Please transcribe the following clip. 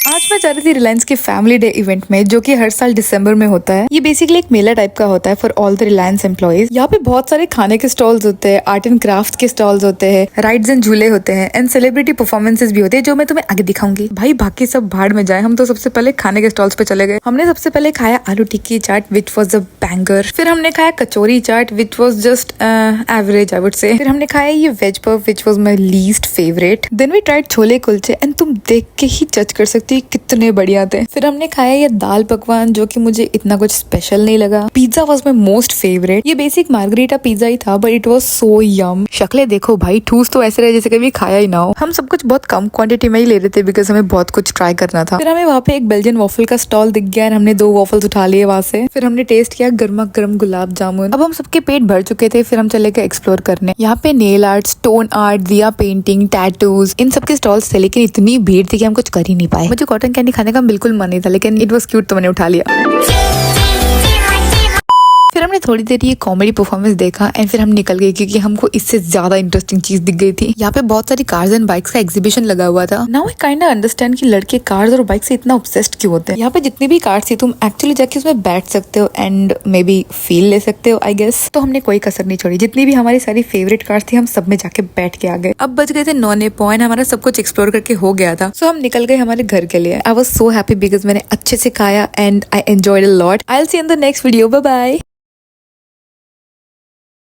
आज मैं जा रही थी रिलायंस के फैमिली डे इवेंट में, जो कि हर साल दिसंबर में होता है। ये बेसिकली एक मेला टाइप का होता है for all the Reliance employees. यहाँ पे बहुत सारे खाने के स्टॉल्स होते हैं, आर्ट एंड क्राफ्ट के स्टॉल्स होते हैं, राइड्स एंड झूले होते हैं एंड सेलिब्रिटी परफॉर्मेंसेज भी होते हैं, जो मैं तुम्हें आगे दिखाऊंगी। भाई बाकी सब भाड़ में जाए, हम तो सबसे पहले खाने के स्टॉल्स पे चले गए। हमने सबसे पहले खाया आलू टिक्की चाट विच वॉज अ बैंगर। फिर हमने खाया kachori chaat which was just average I would say. फिर हमने खाया ये veg puff which was my least favourite. Then we tried chole kulche and तुम देख के ही जज कर सकती हो कितने बढ़िया थे। फिर हमने खाया ये दाल पकवान, जो कि मुझे इतना कुछ स्पेशल नहीं लगा। Pizza was my most favourite. ये बेसिक मार्गरीटा पिज्जा ही था बट इट वॉज सो यम। शक्लें देखो भाई, ठूस तो ऐसे रहे जैसे कभी खाया ही ना हो। हम सब कुछ बहुत कम क्वांटिटी में ही ले रहे थे बिकॉज हमें बहुत कुछ ट्राई करना था। फिर हमें वहाँ पे एक बेल्जियन वॉफल का स्टॉल दिख गया और हमने 2 वॉफल्स उठा लिए वहाँ से। फिर हमने टेस्ट किया गर्मा गर्म गुलाब जामुन। अब हम सबके पेट भर चुके थे, फिर हम चले गए एक्सप्लोर करने। यहाँ पे नेल आर्ट, स्टोन आर्ट, दिया पेंटिंग, टैटूज, इन सबके स्टॉल्स थे, लेकिन इतनी भीड़ थी कि हम कुछ कर ही नहीं पाए। मुझे कॉटन कैंडी खाने का बिल्कुल मन नहीं था, लेकिन इट वॉज क्यूट तो मैंने उठा लिया। फिर हमने थोड़ी देर ये कॉमेडी परफॉर्मेंस देखा एंड फिर हम निकल गए, क्योंकि हमको इससे ज्यादा इंटरेस्टिंग चीज दिख गई थी। यहाँ पे बहुत सारी कार्स एंड बाइक्स का एग्जीबिशन लगा हुआ था। Now I kind of understand कि लड़के कार्स और बाइक से इतना ऑब्सेस्ड क्यों होते हैं। यहाँ पे जितनी भी कार्स थी तुम एक्चुअली जाके उसमें बैठ सकते हो एंड मे बी फील ले सकते हो आई गेस। तो हमने कोई कसर नहीं छोड़ी, जितनी भी हमारी सारी फेवरेट कार्स थी हम सब में जाके बैठ के आ गए। अब बच गए थे 9 पॉइंट, हमारा सब कुछ एक्सप्लोर करके हो गया था। सो हम निकल गए हमारे घर के लिए। I was so happy because मैंने अच्छे से खाया and I enjoyed a lot. I will see in the next video. Bye bye.